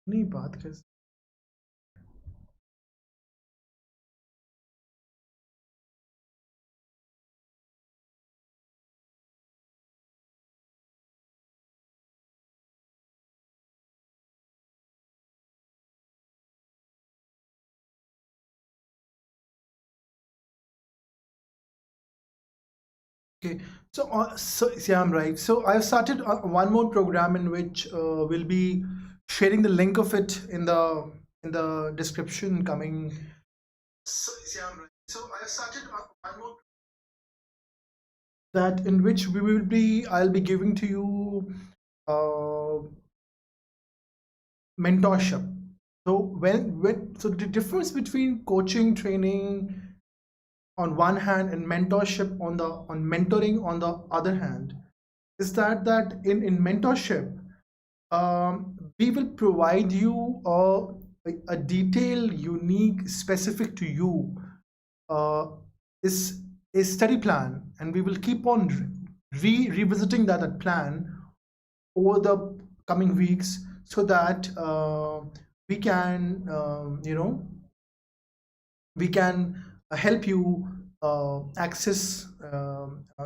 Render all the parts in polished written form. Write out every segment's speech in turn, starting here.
नहीं बात कैसे Okay, so yeah, I'm right. So I've started one more program in which we'll be sharing the link of it in the description coming. So yeah, I'm right. So I've started one more that in which I'll be giving to you uh, mentorship. So so the difference between coaching, training on one hand and mentorship on mentoring on the other hand is that in mentorship we will provide you a detailed, unique, specific to you uh, is a study plan, and we will keep on revisiting that plan over the coming weeks so that we can we can help you access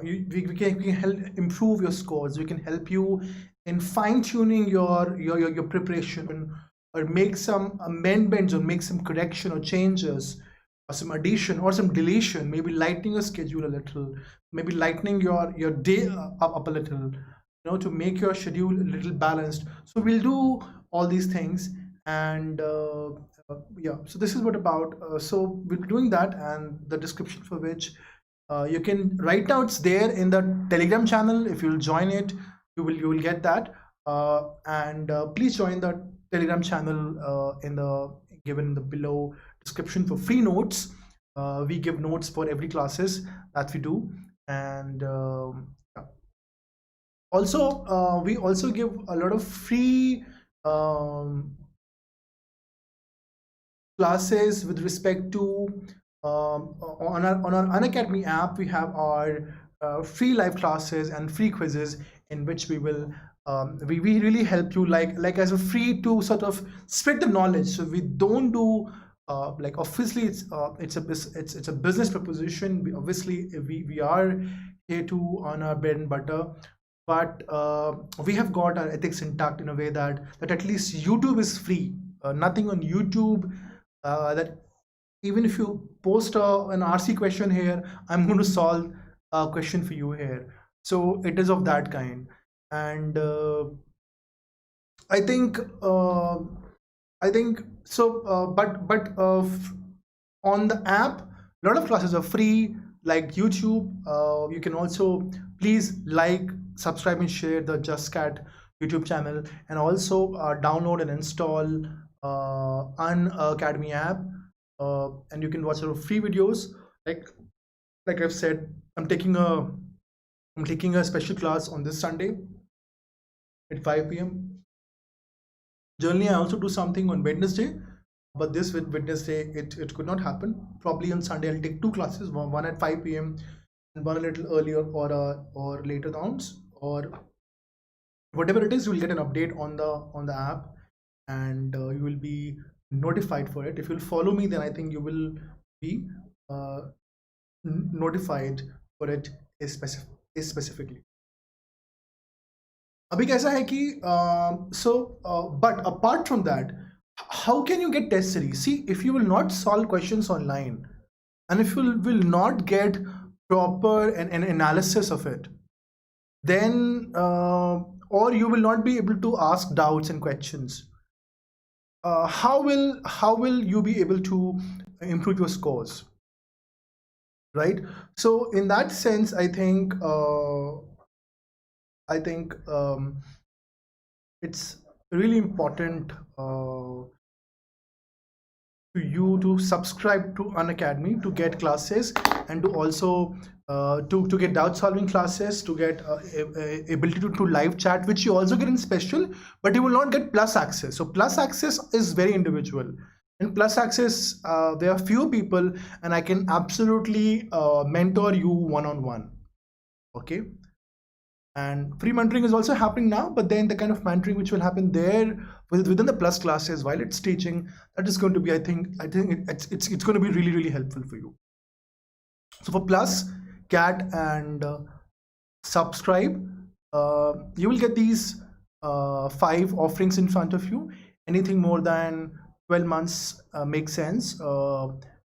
we can help improve your scores. We can help you in fine tuning your preparation, or make some amendments or make some correction or changes or some addition or some deletion, maybe lightening your schedule a little, maybe lightening your day up a little, to make your schedule a little balanced. So we'll do all these things. And yeah, so this is what about so we'll be doing that, and the description for which you can right now, it's there in the Telegram channel. If you'll join it, you will get that. And please join the Telegram channel in the given in the below description for free notes. We give notes for every classes that we do. And yeah. Also we also give a lot of free classes with respect to on our Unacademy app. We have our free live classes and free quizzes in which we will we really help you like as a free to sort of spread the knowledge. So we don't do like obviously it's a business proposition. Obviously we are here to earn our bread and butter, but we have got our ethics intact in a way that at least YouTube is free. Nothing on YouTube that even if you post an RC question here, I'm going to solve a question for you here. So it is of that kind. And I think so. On the app, a lot of classes are free, like YouTube. You can also please like, subscribe, and share the Just Cat YouTube channel, and also download and install Unacademy app, and you can watch a lot of free videos. Like I've said, I'm taking a special class on this Sunday at 5 p.m. Generally, I also do something on Wednesday, but this with Wednesday it could not happen. Probably on Sunday I'll take two classes, one at 5 p.m. and one a little earlier or later downs, or whatever it is. You will get an update on the app, and you will be notified for it. If you'll follow me, then I think you will be notified for it specifically. अभी कैसा है कि but apart from that, how can you get test series? See, if you will not solve questions online, and if you will not get proper an analysis of it, then or you will not be able to ask doubts and questions, how will you be able to improve your scores, right? So in that sense, I think it's really important to you to subscribe to Unacademy to get classes, and to also to get doubt solving classes, to get ability to live chat, which you also get in special, but you will not get plus access. So plus access is very individual. In plus access, there are few people, and I can absolutely mentor you one-on-one. Okay, and free mentoring is also happening now, but then the kind of mentoring which will happen there within the plus classes while it's teaching, that is going to be, I think it's going to be really, really helpful for you. So for plus, cat, and subscribe, you will get these 5 offerings in front of you. Anything more than 12 months makes sense.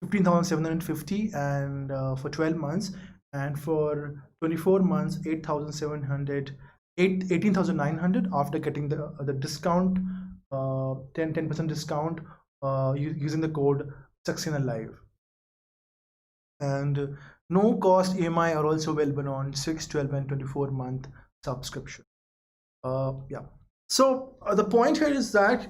15,750, and for 12 months, and for 24 months 8,700, 18,900 after getting the discount, 10% discount using the code Saxena Live. And no cost EMI are also available on 6, 12 and 24 month subscription. Yeah, so the point here is that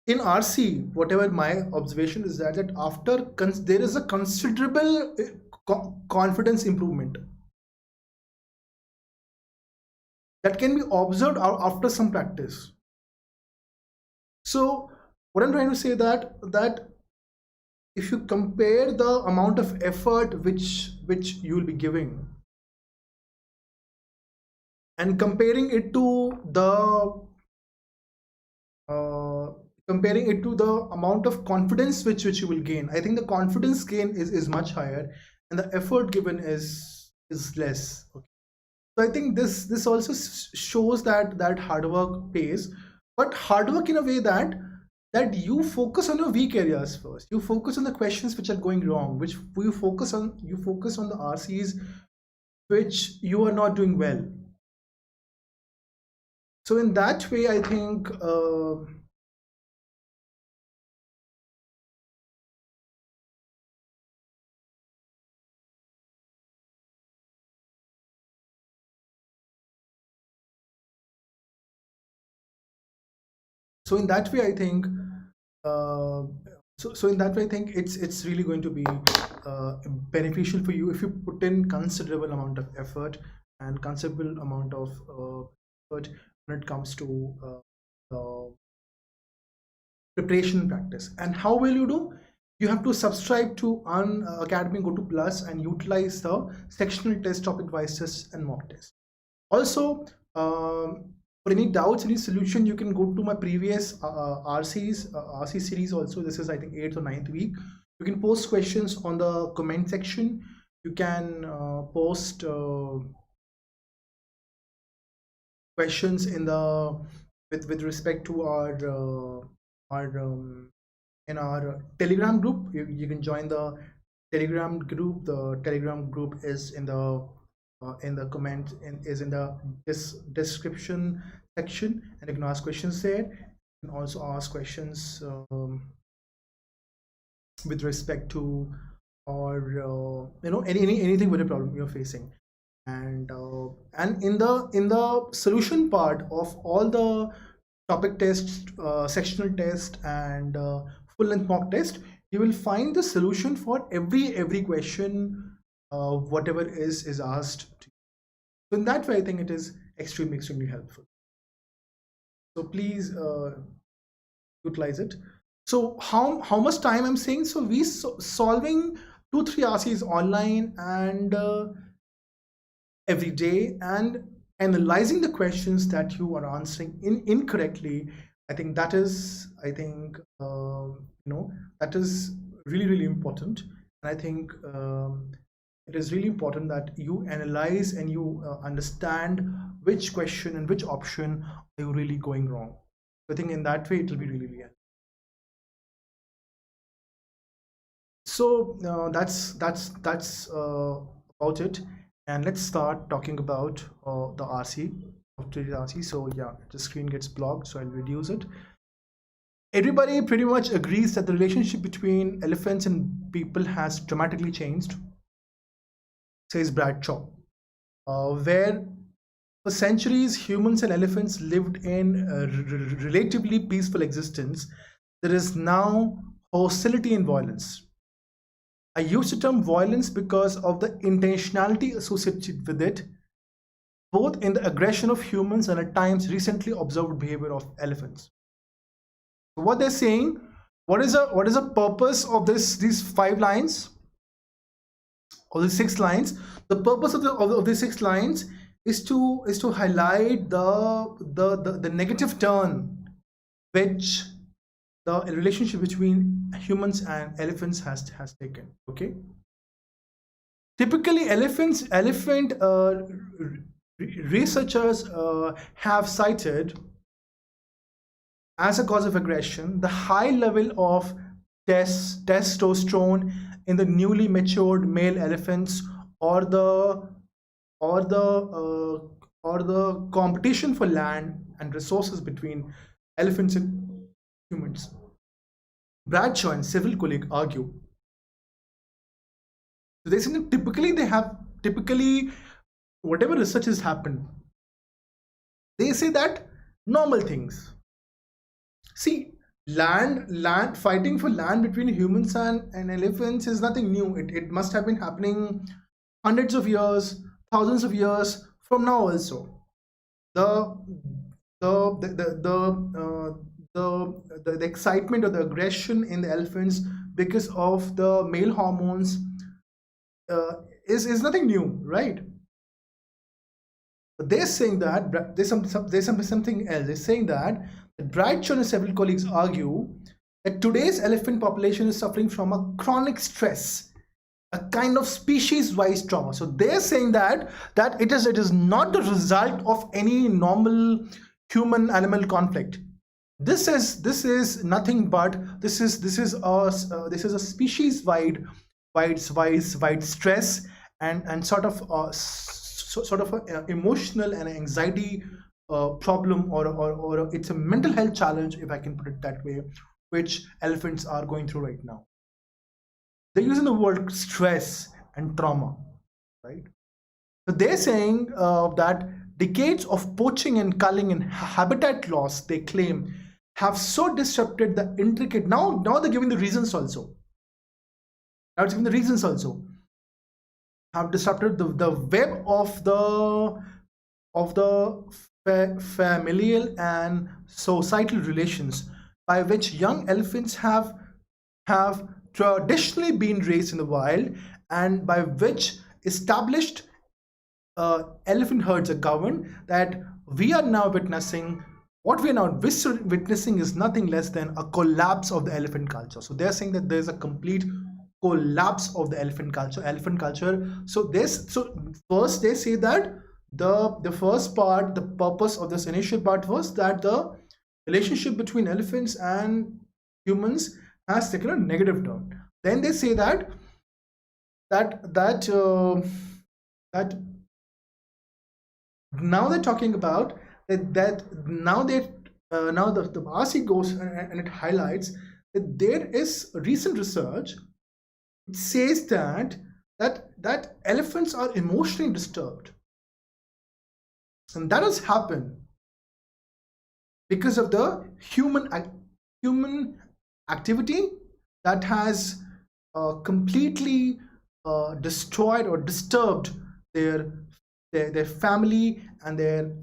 in RC, whatever my observation is that after there is a considerable confidence improvement that can be observed after some practice. So what I'm trying to say that if you compare the amount of effort which you will be giving and comparing it to the amount of confidence which you will gain, I think the confidence gain is much higher and the effort given is less. Okay. So I think this also shows that hard work pays, but hard work in a way that you focus on your weak areas first. You focus on the questions which are going wrong, which you focus on the RCs which you are not doing well. So in that way, I think it's really going to be beneficial for you if you put in considerable amount of effort and considerable amount of effort when it comes to preparation practice. And how will you do? You have to subscribe to Unacademy, go to Plus, and utilize the sectional test, topic wise tests, and mock test. Also, for any doubts, any solution, you can go to my previous RC series also. This is, I think, 8th or 9th week. You can post questions on the comment section. You can post questions in the with respect to our in our Telegram group. You can join the Telegram group. The Telegram group is in the comment is in the description section, and you can ask questions there. You can also ask questions with respect to or anything with a problem you're facing. And in the solution part of all the topic test, sectional test, and full-length mock test, you will find the solution for every question, whatever is asked to you. So in that way, I think it is extremely helpful. So please utilize it. So how much time I'm saying? So we solving 2-3 RCs online and every day, and analyzing the questions that you are answering incorrectly. I think that is that is really important. And I think it is really important that you analyze and you understand which question and which option are you really going wrong. I think in that way it will be really helpful. So that's about it, and let's start talking about the RC of today's RC. So yeah, the screen gets blocked, so I'll reduce it. Everybody pretty much agrees that the relationship between elephants and people has dramatically changed, says Bradshaw, where for centuries humans and elephants lived in a relatively peaceful existence. There is now hostility and violence. I use the term violence because of the intentionality associated with it, both in the aggression of humans and at times recently observed behavior of elephants. So what they're saying, What is the purpose of these 5 lines or the 6 lines? The purpose of the 6 lines is to highlight the negative turn which the relationship between humans and elephants has taken. Okay. Typically, elephant researchers have cited as a cause of aggression the high level of testosterone in the newly matured male elephants, or the or the or the competition for land and resources between elephants and humans. Bradshaw and several colleagues argue. So they say that typically whatever research has happened, they say that normal things. See, land fighting for land between humans and elephants is nothing new. It must have been happening hundreds of years, thousands of years from now also. The the excitement or the aggression in the elephants because of the male hormones is nothing new, right? But they're saying that there's something else. They're saying that Bradshaw and several colleagues argue that today's elephant population is suffering from a chronic stress, a kind of species-wise trauma. So they're saying that it is not the result of any normal human-animal conflict. This is nothing but this is a species-wide stress and sort of emotional and anxiety problem, or it's a mental health challenge, if I can put it that way, which elephants are going through right now. They're using the word stress and trauma, right? So they're saying that decades of poaching and culling and habitat loss, they claim, have so disrupted the intricate. Now they're giving the reasons also. Now it's giving the reasons also. Have disrupted the web of the familial and societal relations by which young elephants have traditionally been raised in the wild, and by which established elephant herds are governed. That we are now witnessing, what we are now witnessing is nothing less than a collapse of the elephant culture. So they're saying that there's a complete collapse of the elephant culture. So first they say that the first part, the purpose of this initial part was that the relationship between elephants and humans has taken a negative turn. Then they say that now they're talking about that now the RC goes and it highlights that there is recent research. It says that elephants are emotionally disturbed, and that has happened because of the human activity that has completely destroyed or disturbed their family and their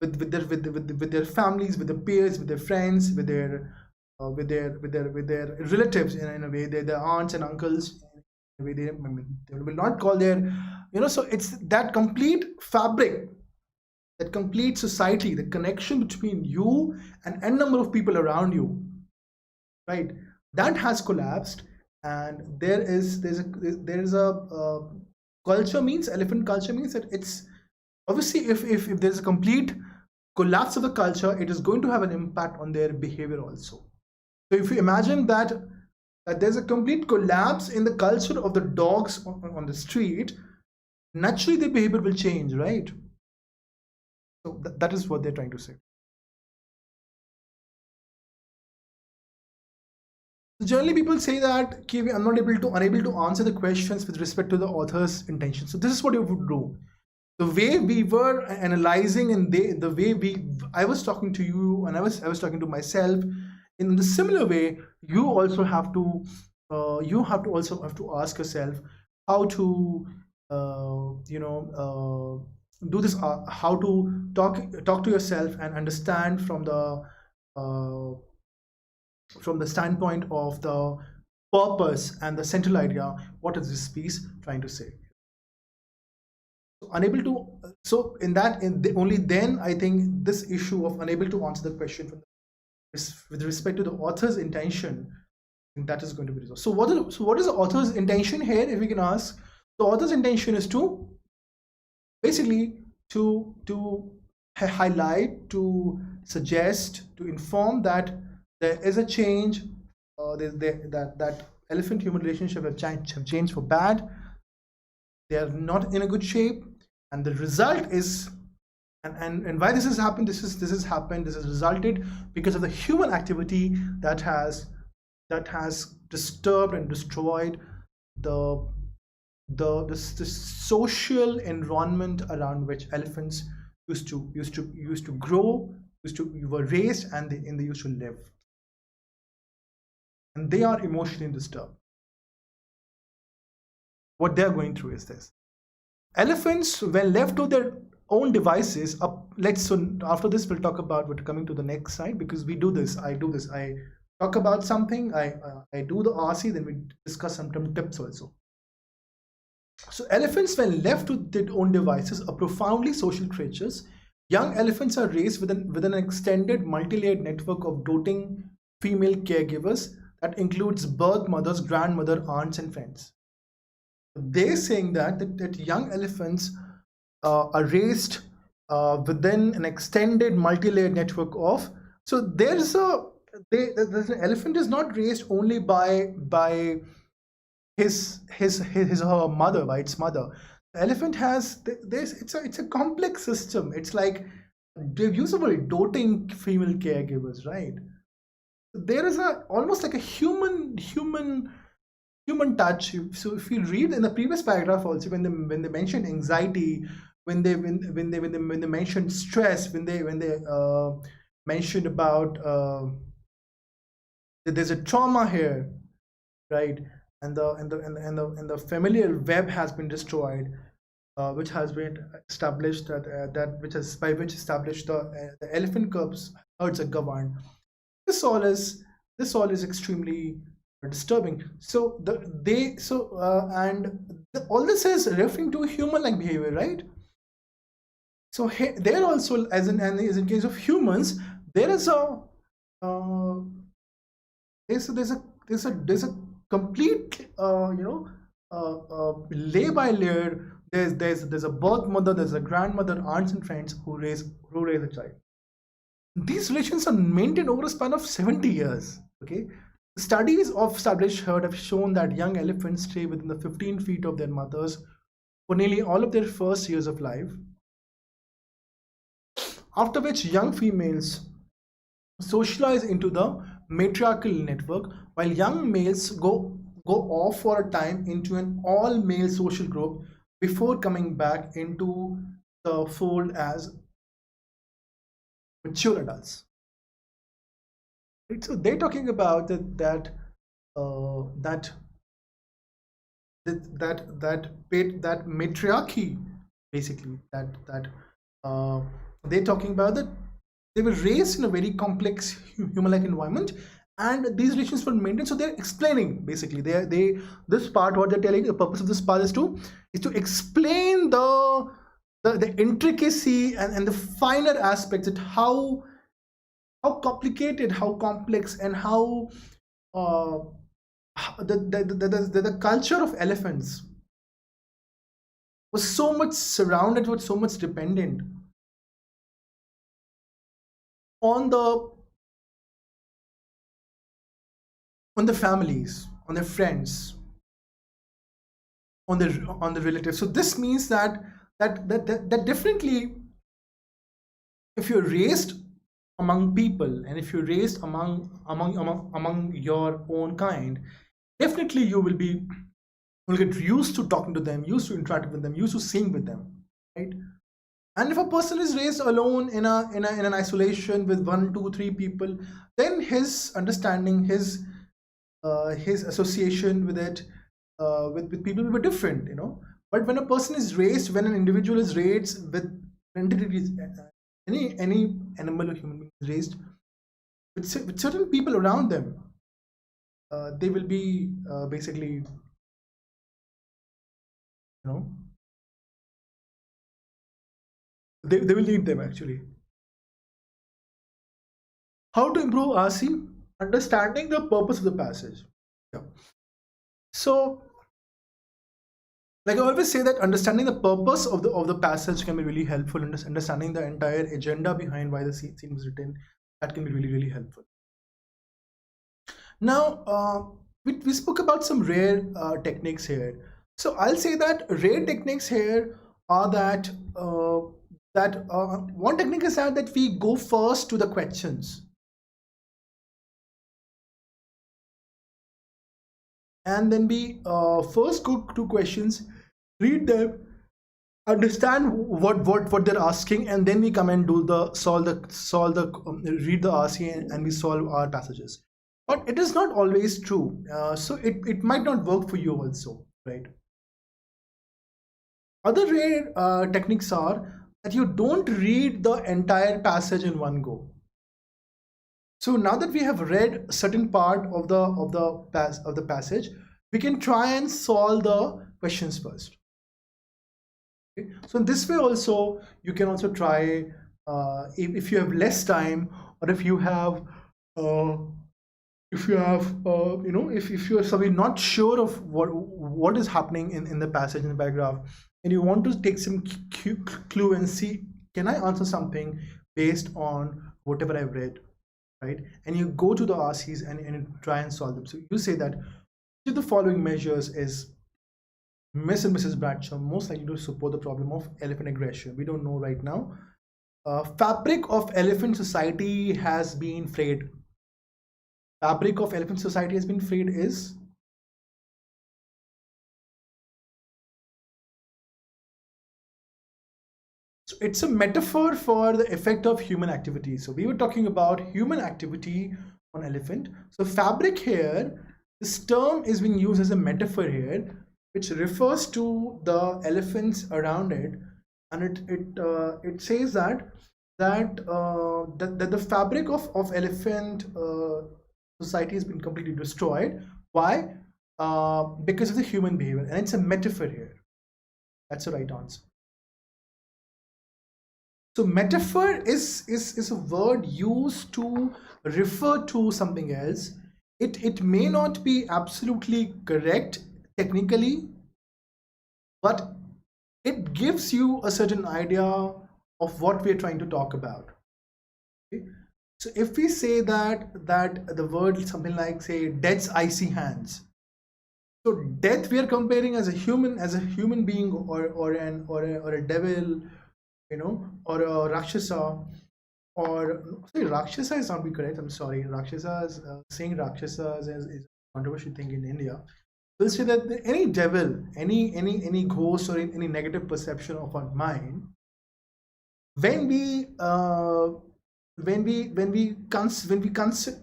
with their families, with their peers, with their friends, with their relatives in a way, their aunts and uncles. In a way, they will not call their, so it's that complete fabric, that complete society, the connection between you and n number of people around you, right? That has collapsed, and there is a culture means elephant culture means that it's obviously if there's a complete collapse of the culture, it is going to have an impact on their behavior also. So if you imagine that there's a complete collapse in the culture of the dogs on the street, naturally their behavior will change, right? So that is what they're trying to say. So generally people say that I'm not unable to answer the questions with respect to the author's intention. So this is what you would do. The way we were analyzing and the way I was talking to you and I was talking to myself, in the similar way, you also have to ask yourself how to do this, how to talk to yourself and understand from the from the standpoint of the purpose and the central idea, what is this piece trying to say? So unable to, so in that, only then I think this issue of unable to answer the question with respect to the author's intention, that is going to be resolved. So what is the author's intention here, if we can ask? The author's intention is to basically to highlight, to suggest, to inform that there is a change, that elephant human relationship have changed for bad. They are not in a good shape, and the result is, and why this has happened, this has resulted because of the human activity that has disturbed and destroyed the social environment around which elephants used to grow, were raised, and they used to live. And they are emotionally disturbed. What they're going through is this. Elephants, when left to their own devices, after this we'll talk about, we're coming to the next slide, because we do this, I talk about something, I do the RC, then we discuss some tips also. So elephants, when left to their own devices, are profoundly social creatures. Young elephants are raised with an extended multi-layered network of doting female caregivers that includes birth mothers, grandmother, aunts, and friends. They're saying that young elephants are raised within an extended multi-layered network of, so there's an elephant is not raised only by his or her mother, by its mother. The elephant has it's a complex system. It's like they've usable doting female caregivers, right? There is almost like a human touch. So if you read in the previous paragraph also, when they mention anxiety, when they mention stress, when they mentioned about that there's a trauma here, right? And the familiar web has been destroyed, which has been established by which established the elephant herds are governed. This all is extremely disturbing. So all this is referring to human-like behavior, right? So there also, as in case of humans, there is there's a complete layer by layer. There's a birth mother, there's a grandmother, aunts and friends who raise a child. These relations are maintained over a span of 70 years. Okay, studies of established herd have shown that young elephants stay within the 15 feet of their mothers for nearly all of their first years of life, after which young females socialize into the matriarchal network, while young males go off for a time into an all-male social group before coming back into the fold as mature adults. Right? So they're talking about that matriarchy, basically, they're talking about that they were raised in a very complex human-like environment, and these relations were maintained. So they're explaining, basically, this part, what they're telling, the purpose of this part is to explain the intricacy and the finer aspects, that how complicated, how complex, and how the culture of elephants was so much surrounded, was so much dependent on the families, on their friends, on the relatives. So this means that definitely, if you're raised among people, and if you're raised among your own kind, definitely you will get used to talking to them, used to interacting with them, used to seeing with them, right? And if a person is raised alone in an isolation with 1, 2, 3 people, then his understanding, his association with it, with people will be different, But when when an individual is raised with entities, any animal or human being is raised with certain people around them, they will be basically, they will need them actually. How to improve RC? Understanding the purpose of the passage. Yeah. So, like I always say that understanding the purpose of the passage can be really helpful. Understanding the entire agenda behind why the scene was written, that can be really helpful. Now, we spoke about some rare techniques here. So I'll say that rare techniques here are that one technique is that we go first to the questions. And then we first go to questions, read them, understand what they're asking, and then we come and do the read the RC and we solve our passages. But it is not always true. So it might not work for you also, right? Other rare techniques are that you don't read the entire passage in one go. So now that we have read a certain part of the passage, we can try and solve the questions first. Okay? So in this way also, you can also try if you have less time, or if you have if you are suddenly not sure of what is happening in the passage, in the paragraph, and you want to take some clue and see, can I answer something based on whatever I've read, right? And you go to the RCs and try and solve them. So you say that which of the following measures is Miss and Mrs. Bradshaw most likely to support the problem of elephant aggression? We don't know right now. Fabric of elephant society has been frayed. Fabric of elephant society has been frayed is so it's a metaphor for the effect of human activity. So we were talking about human activity on elephant. So fabric here, this term is being used as a metaphor here, which refers to the elephants around it, and it says that the fabric of elephant society has been completely destroyed. Why? Because of the human behavior, and it's a metaphor here. That's the right answer. So metaphor is a word used to refer to something else. It may not be absolutely correct technically, but it gives you a certain idea of what we're trying to talk about. Okay? So if we say that the word something like, say, death's icy hands. So death we are comparing as a human being, or a devil, or a Rakshasa, or sorry, Rakshasa is not be correct. I'm sorry. Rakshasas, saying Rakshasas is a controversial thing in India. We'll say that any devil, any ghost, or any negative perception of our mind, when we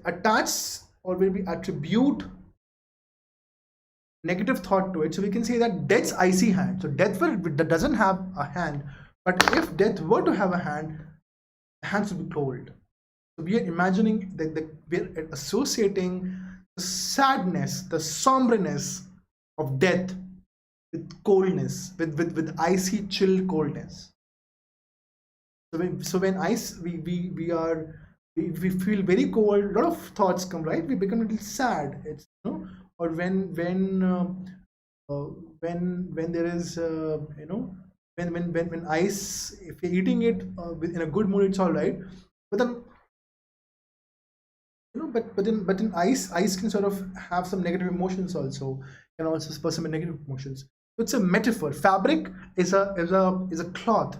attach, or when we attribute negative thought to it, so we can say that death's icy hand. So death doesn't have a hand, but if death were to have a hand, hands would be cold. So we are imagining that we're associating the sadness, the somberness of death with coldness, with icy chill coldness. So when we feel very cold, a lot of thoughts come, right? We become a little sad. It's or when there is when ice, if you're eating it in a good mood, it's all right. But then but in ice can sort of have some negative emotions also. Can also spur some negative emotions. So it's a metaphor. Fabric is a cloth.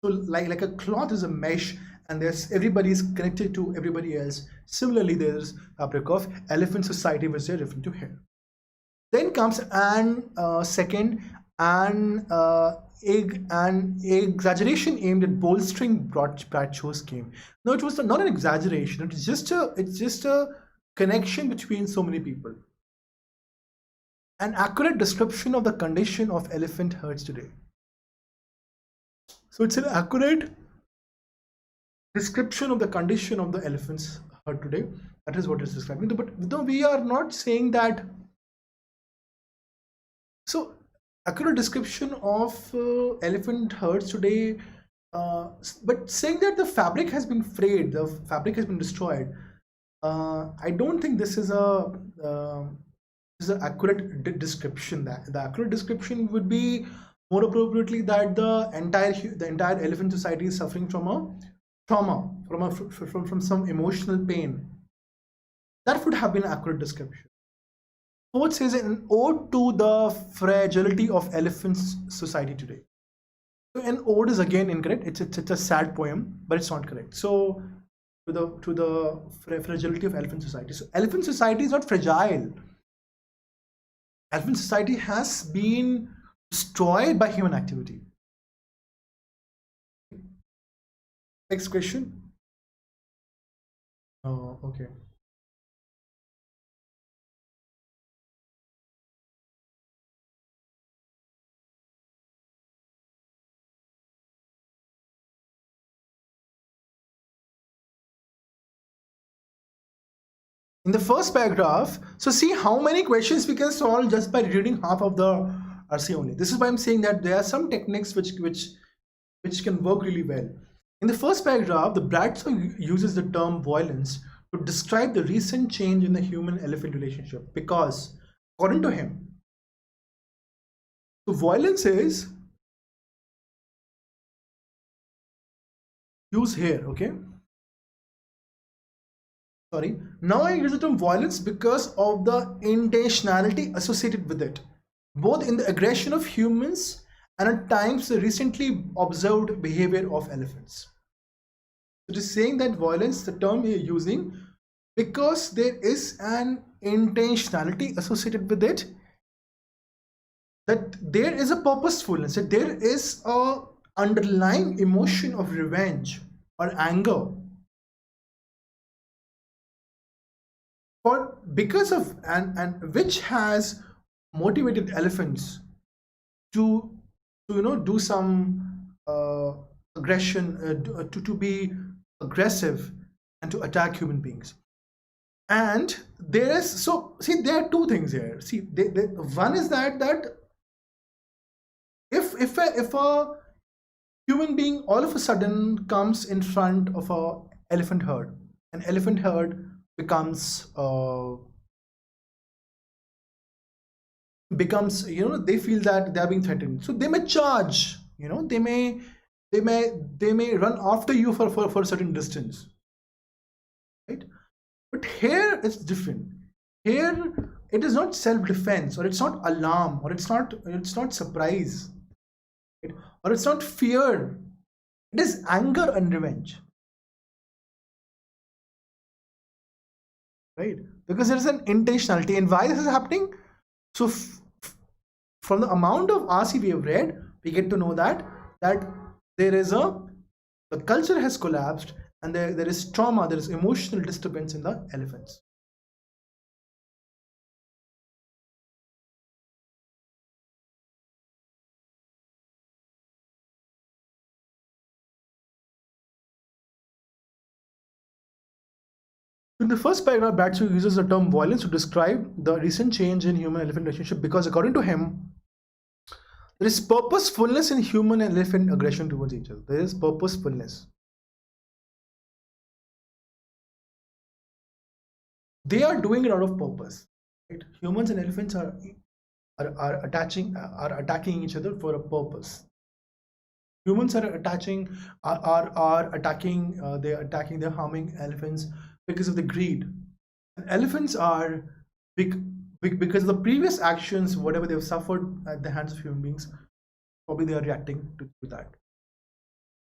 So like a cloth is a mesh, and everybody is connected to everybody else. Similarly, there's fabric of elephant society, which they're referring to here. Then comes second, an exaggeration aimed at bolstering Bradshaw's claim. No, it was not an exaggeration. It's just a connection between so many people. An accurate description of the condition of elephant herds today. So it's an accurate description of the condition of the elephants herd today. That is what it's describing. But no, we are not saying that. So accurate description of elephant herds today, but saying that the fabric has been frayed, the fabric has been destroyed. I don't think this is a accurate description. That the accurate description would be more appropriately that the entire elephant society is suffering from a trauma, from some emotional pain. That would have been an accurate description. Fourth says an ode to the fragility of elephants society today. So an ode is again incorrect. It's a sad poem, but it's not correct. So to the fragility of elephant society. So elephant society is not fragile. Elephant society has been destroyed by human activity. Next question. Oh, okay. In the first paragraph, so see how many questions we can solve just by reading half of the RC only. This is why I'm saying that there are some techniques which can work really well. In the first paragraph, the Bradshaw uses the term violence to describe the recent change in the human-elephant relationship, because according to him, so violence is used here, okay? Sorry. Now I use the term violence because of the intentionality associated with it, both in the aggression of humans and at times the recently observed behavior of elephants. It is saying that violence, the term we are using, because there is an intentionality associated with it, that there is a purposefulness, that there is a underlying emotion of revenge or anger, for because of and which has motivated elephants to do some aggression, to be aggressive and to attack human beings. And there is, so see, there are two things here. See, one is that if a human being all of a sudden comes in front of a elephant herd, an elephant herd becomes they feel that they are being threatened, so they may charge, they may run after you for a certain distance, right? But here it's different. Here it is not self-defense, or it's not alarm, or it's not surprise, right? Or it's not fear. It is anger and revenge, right? Because there is an intentionality. And why this is happening? So from the amount of RC we have read, we get to know that there is the culture has collapsed, and there is trauma, there is emotional disturbance in the elephants. In the first paragraph, Bradshaw uses the term violence to describe the recent change in human-elephant relationship, because according to him, there is purposefulness in human and elephant aggression towards each other. There is purposefulness. They are doing it out of purpose, right? Humans and elephants are attacking each other for a purpose. Humans are attacking, they're harming elephants because of the greed. And elephants are because of the previous actions, whatever they've suffered at the hands of human beings, probably they are reacting to that.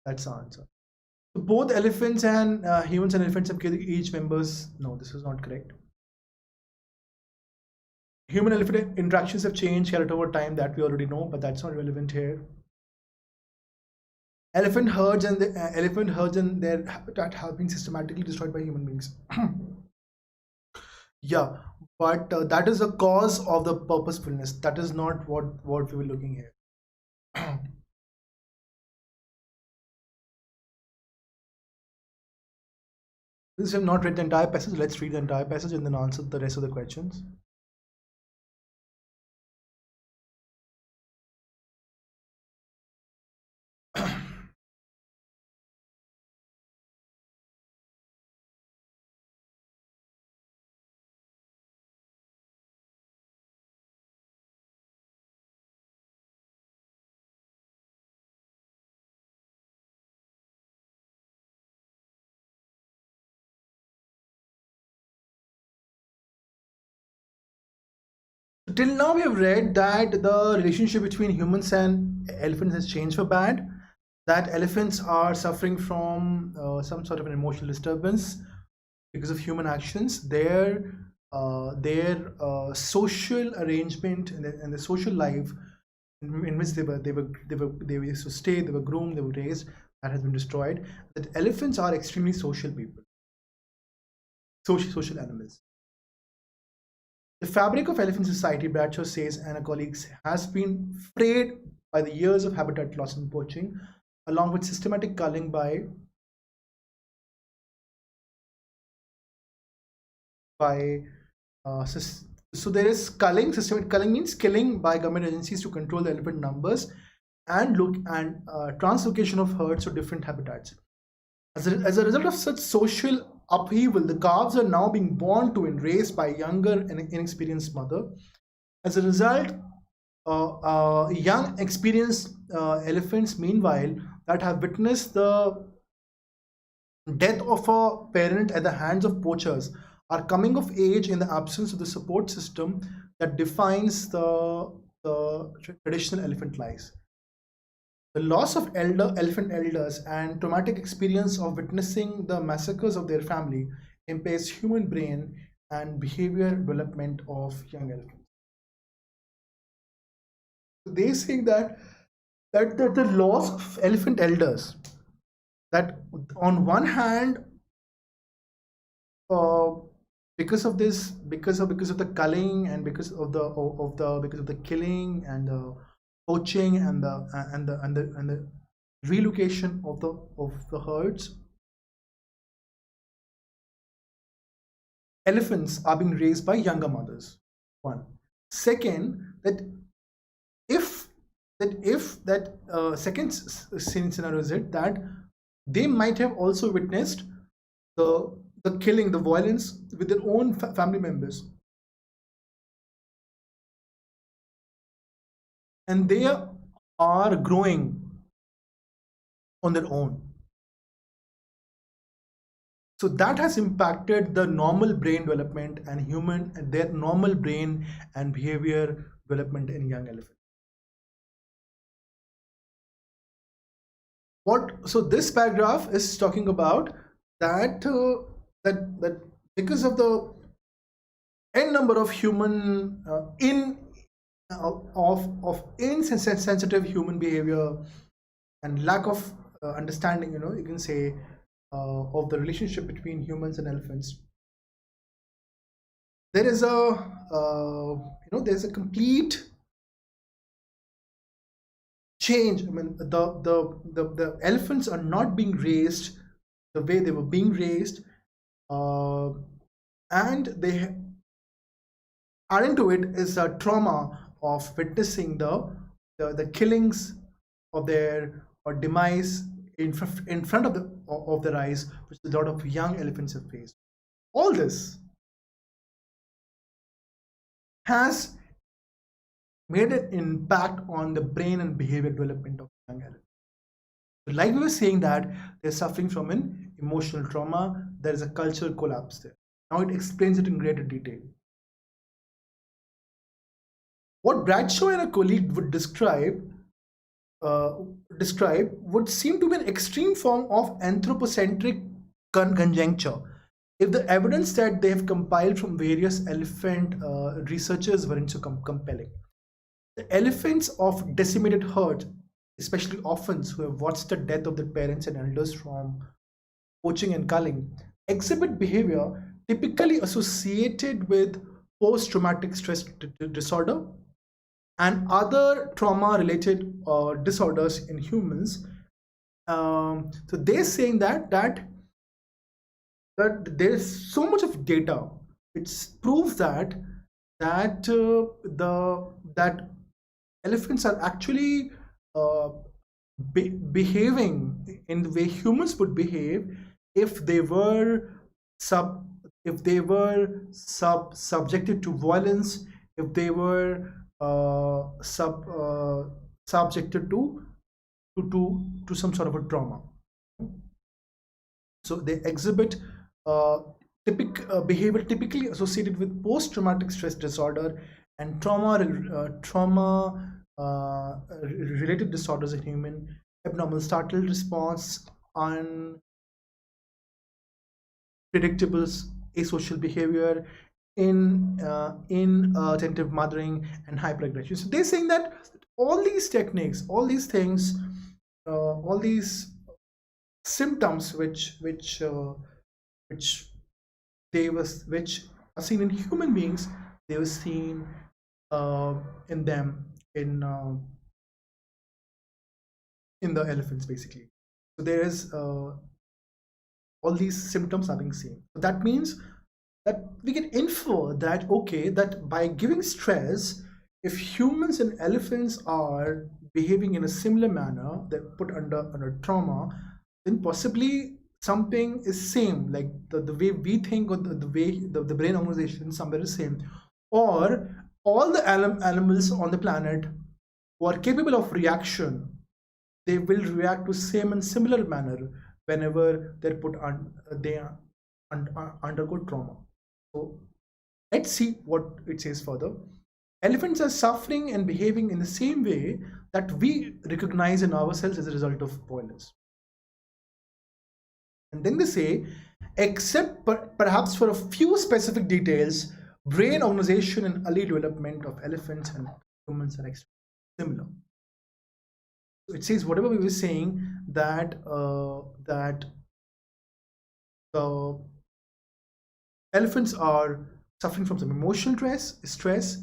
That's the answer. So both elephants and humans and elephants have killed each members. No, this is not correct. Human-elephant interactions have changed character over time, that we already know, but that's not relevant here. Elephant herds and their habitat have been systematically destroyed by human beings. Yeah, but that is a cause of the purposefulness. That is not what we were looking here. Since we have not read the entire passage, let's read the entire passage and then answer the rest of the questions. Till now, we have read that the relationship between humans and elephants has changed for bad. That elephants are suffering from some sort of an emotional disturbance because of human actions. Their social arrangement and the social life in which they used to stay, they were groomed, they were raised, that has been destroyed. That elephants are extremely social people, social animals. The fabric of elephant society, Bradshaw says, and her colleagues, has been frayed by the years of habitat loss and poaching, along with systematic culling so there is culling. Systematic culling means killing by government agencies to control the elephant numbers and translocation of herds to different habitats. As a result of such social upheaval, the calves are now being born to and raised by younger and inexperienced mother. As a result, young experienced elephants, meanwhile, that have witnessed the death of a parent at the hands of poachers, are coming of age in the absence of the support system that defines the traditional elephant lives. The loss of elephant elders and traumatic experience of witnessing the massacres of their family impairs human brain and behavior development of young elephants. They say that the loss of elephant elders, that on one hand, because of the culling and because of the killing and the poaching and the relocation of the herds, elephants are being raised by younger mothers. One. Second, second scenario is that they might have also witnessed the killing, the violence with their own family members, and they are growing on their own. So that has impacted the normal brain development and their normal brain and behavior development in young elephants. So this paragraph is talking about that because of the n number of human insensitive human behavior and lack of understanding, you can say, of the relationship between humans and elephants, there is there's a complete change. I mean, the elephants are not being raised the way they were being raised, and they adding to it is a trauma of witnessing the killings of their demise in front of their eyes, which a lot of young elephants have faced. All this has made an impact on the brain and behavior development of young elephants. Like we were saying, that they're suffering from an emotional trauma, there is a cultural collapse there. Now it explains it in greater detail. What Bradshaw and a colleague would describe would seem to be an extreme form of anthropocentric conjecture if the evidence that they have compiled from various elephant researchers weren't so compelling. The elephants of decimated herds, especially orphans who have watched the death of their parents and elders from poaching and culling, exhibit behavior typically associated with post-traumatic stress disorder and other trauma-related disorders in humans. So they're saying that But there is so much of data which proves that elephants are actually uh, behaving in the way humans would behave if they were sub subjected to violence, if they were subjected to some sort of a trauma. So they exhibit behavior typically associated with post-traumatic stress disorder and related disorders in human: abnormal startle response, unpredictable asocial behavior, inattentive mothering, and hyperaggression. So they're saying that all these techniques, all these things, all these symptoms which which are seen in human beings, they were seen in them in the elephants basically. So there is all these symptoms are being seen. So that means that we can infer that, okay, that by giving stress, if humans and elephants are behaving in a similar manner, they're put under trauma, then possibly something is same, like the way we think, or the way the brain organization somewhere is same, or all the animals on the planet who are capable of reaction, they will react to same and similar manner whenever they're put on they undergo trauma. So let's see what it says further. Elephants are suffering and behaving in the same way that we recognize in ourselves as a result of violence. And then they say, except perhaps for a few specific details, brain organization and early development of elephants and humans are extremely similar. So it says whatever we were saying, that that the elephants are suffering from some emotional stress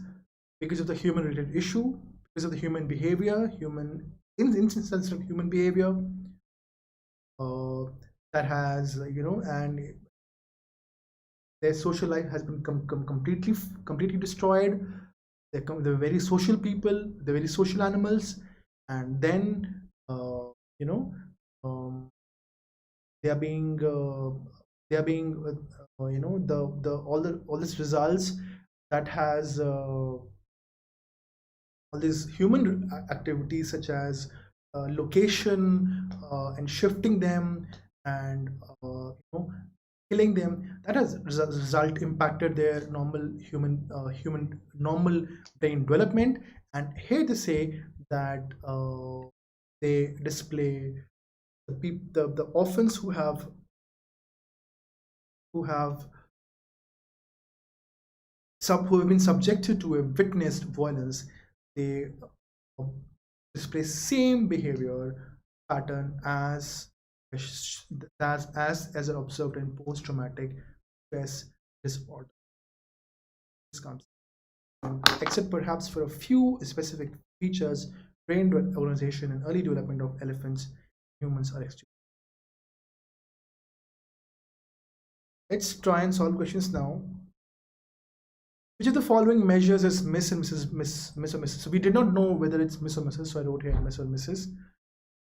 because of the human related issue, because of the human behavior, instance of human behavior that has, and their social life has been completely destroyed. They're very social people, they're very social animals, and then they are being the all this results that has all these human activities such as location and shifting them and killing them, that has result impacted their normal human normal brain development. And here they say that they display the orphans who have been subjected to a witnessed violence, they display same behavior pattern as are observed in post-traumatic stress disorder. This comes, except perhaps for a few specific features, brain organization and early development of elephants, humans are extreme. Let's try and solve questions now. Which of the following measures is Miss or Mrs.? So we did not know whether it's Miss or Mrs. So I wrote here Miss or Mrs.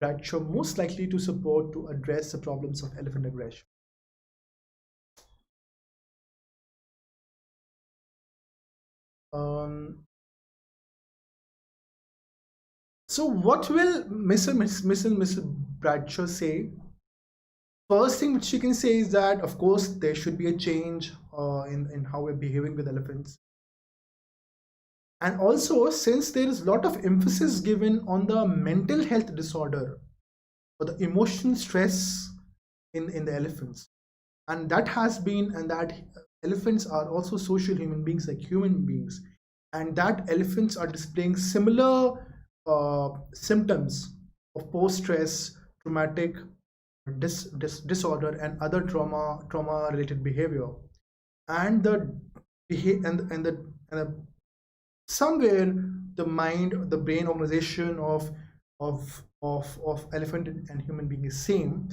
Bradshaw most likely to support to address the problems of elephant aggression. So what will Miss and Mrs. Bradshaw say? First thing which she can say is that, of course, there should be a change in how we're behaving with elephants. And also, since there is a lot of emphasis given on the mental health disorder or the emotional stress in the elephants, and that elephants are also social human beings like human beings, and that elephants are displaying similar symptoms of post-stress, traumatic disorder, and other trauma related behavior, and somewhere the mind, the brain organization of elephant and human being is same,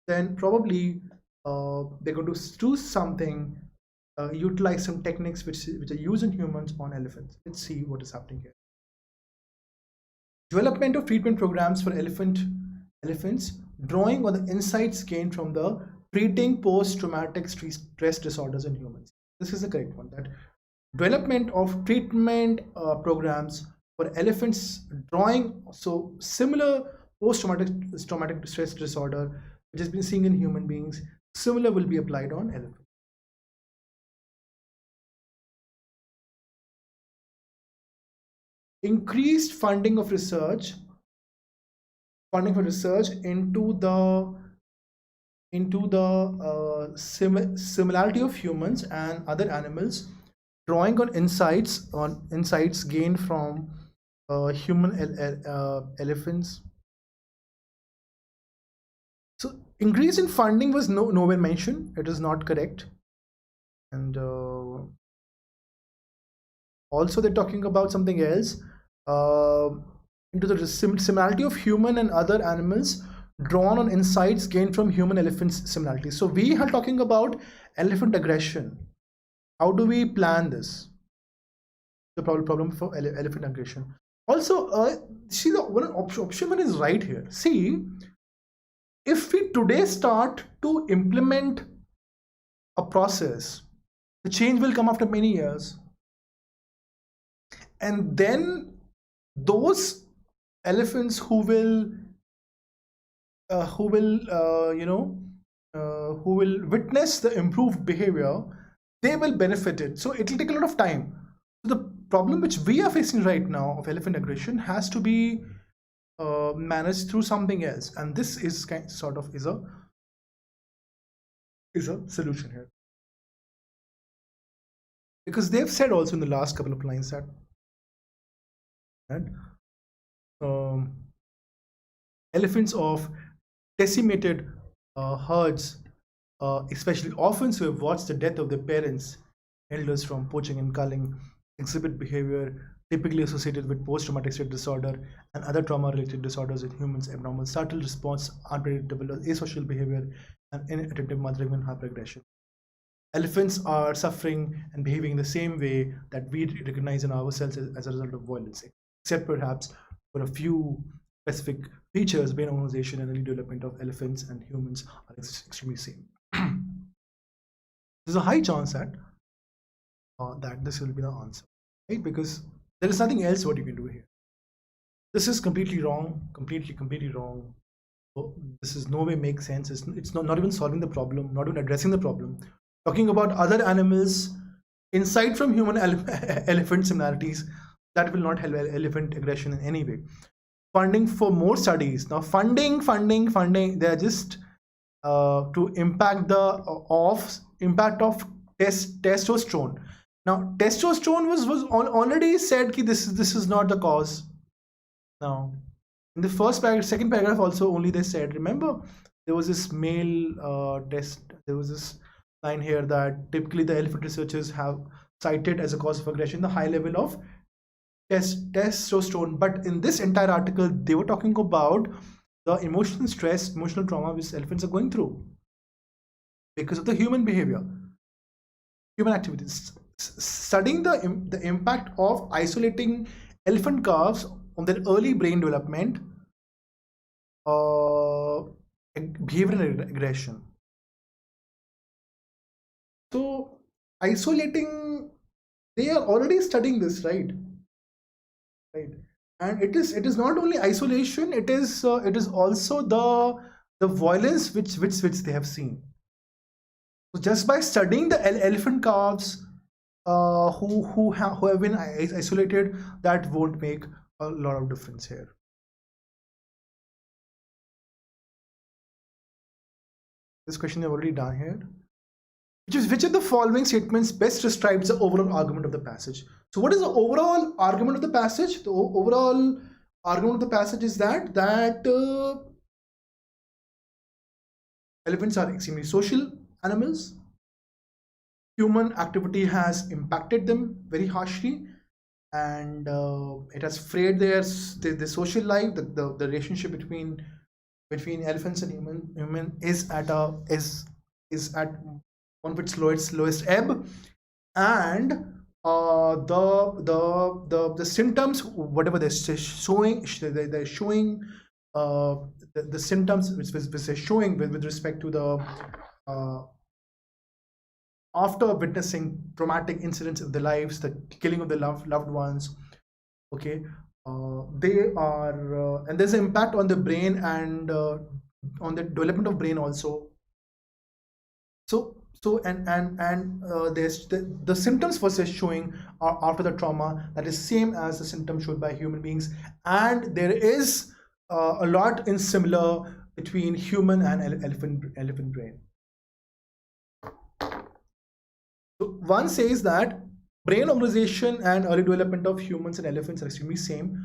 then probably they're going to do something, utilize some techniques which are used in humans on elephants. Let's see what is happening here. Development of treatment programs for elephants, drawing on the insights gained from the treating post-traumatic stress disorders in humans. This is the correct one. That development of treatment programs for elephants, drawing so similar post-traumatic stress disorder which has been seen in human beings, similar will be applied on elephants. Increased funding for research into the similarity of humans and other animals, drawing on insights gained from human elephants. So increase in funding was nowhere mentioned. It is not correct. And also they're talking about something else, into the similarity of human and other animals, drawn on insights gained from human elephants similarity. So we are talking about elephant aggression. How do we plan this? The problem for elephant aggression. Also, see, the one option one is right here. See, if we today start to implement a process, the change will come after many years, and then those elephants who will witness the improved behavior, they will benefit it. So it will take a lot of time. So the problem which we are facing right now of elephant aggression has to be managed through something else, and this is sort of is a solution here, because they've said also in the last couple of lines that elephants of decimated herds, especially orphans who have watched the death of their parents, elders from poaching and culling, exhibit behavior typically associated with post-traumatic stress disorder and other trauma-related disorders in humans: abnormal subtle response, unpredictable asocial behavior, and inattentive mothering and hyperaggression. Elephants are suffering and behaving in the same way that we recognize in ourselves as a result of violence, except perhaps for a few specific features. Brain organization and early development of elephants and humans are extremely same. There's a high chance that this will be the answer, right? Because there is nothing else what you can do here. This is completely wrong, completely wrong. So this is no way makes sense. It's not even solving the problem, not even addressing the problem. Talking about other animals, insight from human elephant similarities, that will not help elephant aggression in any way. Funding for more studies. Now funding, they are just to impact the impact of testosterone. Now testosterone was already said that this is not the cause. Now in the second paragraph also only they said, remember there was this male test, there was this line here that typically the elephant researchers have cited as a cause of aggression the high level of testosterone. But in this entire article they were talking about the emotional stress, emotional trauma which elephants are going through because of the human behavior, human activities. Studying the impact of isolating elephant calves on their early brain development, behavior and aggression. So isolating, they are already studying this, right? And it is not only isolation, it is also the violence which they have seen. So just by studying the elephant calves who have been isolated, that won't make a lot of difference here. This question I've already done here. Which of the following statements best describes the overall argument of the passage? So what is the overall argument of the passage? The overall argument of the passage is that elephants are extremely social animals. Human activity has impacted them very harshly, and it has frayed their social life. The relationship between elephants and human is is at one of its lowest ebb, and the symptoms, whatever they're showing, the symptoms which they're showing with respect to the after witnessing traumatic incidents of their lives, the killing of their loved ones, okay, they are and there's an impact on the brain and on the development of brain also. So there's the symptoms first is showing after the trauma that is same as the symptoms showed by human beings, and there is a lot in similar between human and elephant brain. So one says that brain organization and early development of humans and elephants are extremely same.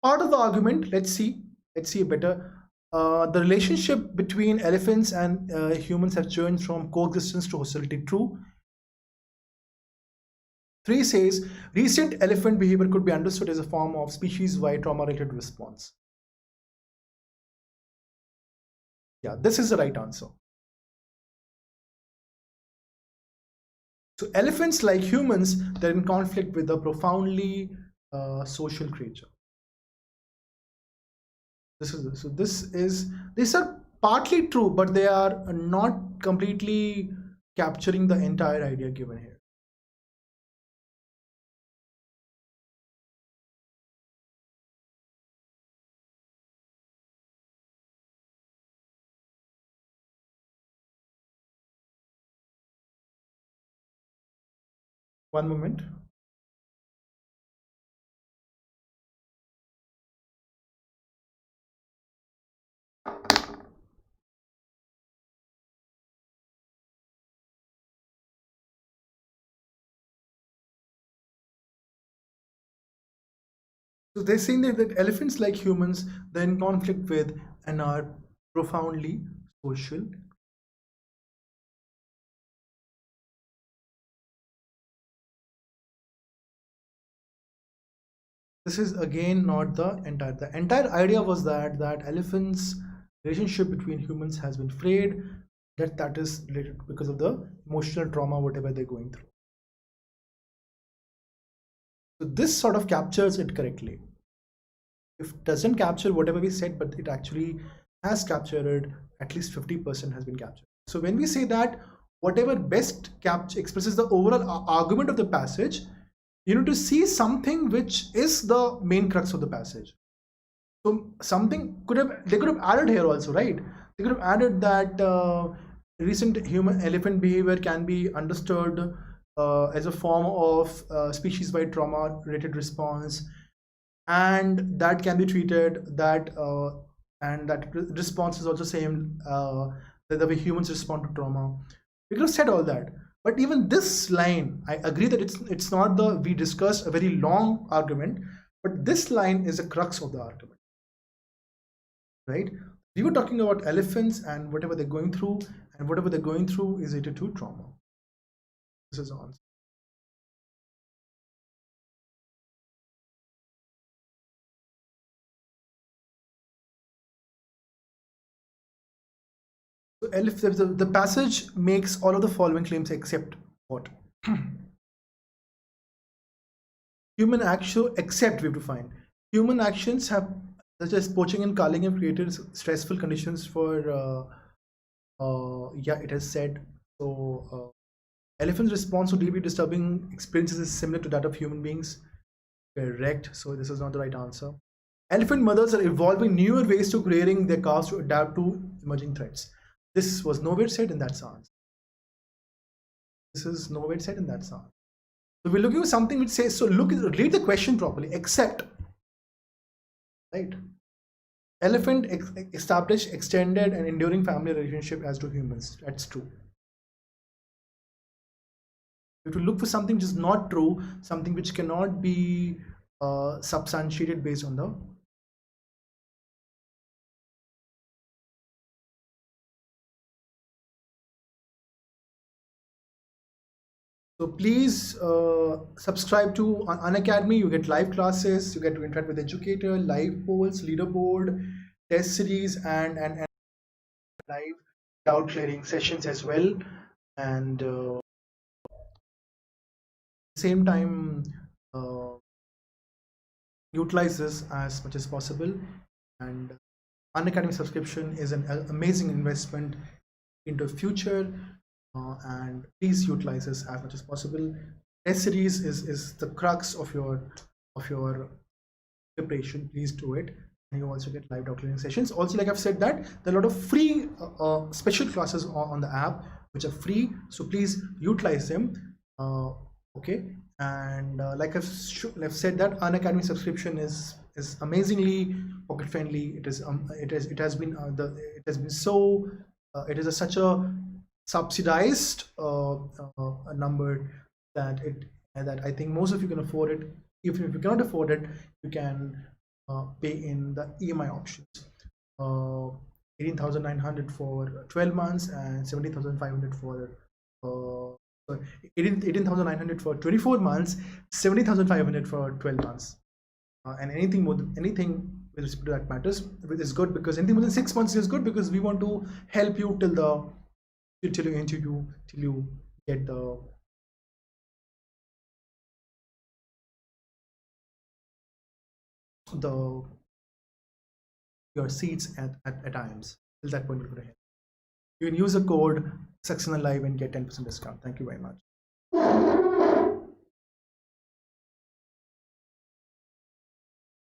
Part of the argument, let's see better. The relationship between elephants and humans have changed from coexistence to hostility. True. 3 says recent elephant behavior could be understood as a form of species-wide trauma-related response. Yeah, this is the right answer. So elephants, like humans, they're in conflict with a profoundly social creature. These are partly true, but they are not completely capturing the entire idea given here. One moment. So they're saying that elephants, like humans, they're in conflict with and are profoundly social. This is again not the entire idea was that elephants relationship between humans has been frayed, that is related because of the emotional trauma whatever they're going through. So this sort of captures it correctly. If it doesn't capture whatever we said, but it actually has captured at least 50% has been captured. So when we say that whatever best expresses the overall argument of the passage, you need to see something which is the main crux of the passage. So something they could have added here also, right? They could have added that recent human elephant behavior can be understood as a form of species-wide trauma-related response, and that can be treated that and that response is also same the way humans respond to trauma. We could have said all that. But even this line, I agree that it's not we discussed a very long argument, but this line is the crux of the argument, right? We were talking about elephants and whatever they're going through, and whatever they're going through is related to trauma. This is the answer. So the passage makes all of the following claims except what? Human action, except we have to find human actions have, such as poaching and culling, have created stressful conditions for yeah, it has said. So elephants' response to deeply disturbing experiences is similar to that of human beings. Correct. So this is not the right answer. Elephant mothers are evolving newer ways to rearing their calves to adapt to emerging threats. This was nowhere said in that answer. This is nowhere said in that answer. So we're looking for something which says, so read the question properly, except, right? Elephant establish extended and enduring family relationship as do humans. That's true. You have to look for something which is not true, something which cannot be substantiated based on the. So please subscribe to Unacademy. You get live classes, you get to interact with educator, live polls, leaderboard, test series, and live doubt clearing sessions as well, and same time uh, utilize this as much as possible. And Unacademy subscription is an amazing investment into future, and please utilize this as much as possible. S series is the crux of your preparation. Please do it, and you also get live documenting sessions. Also, like I've said, that there are a lot of free special classes on the app which are free, so please utilize them. Okay, and like I've said, that Unacademy subscription is amazingly pocket friendly. It has been so it is such a subsidized number that I think most of you can afford it. Even if you cannot afford it, you can pay in the EMI options. 18,900 for 12 months and 70,500 for 18,900 for 24 months, 70,500 for 12 months. And anything more than anything with respect to that matters is good, because anything more than 6 months is good, because we want to help you till you get your seats at times. Till that point, we're going to help. You can use the code Saxena Live and get 10% discount. Thank you very much.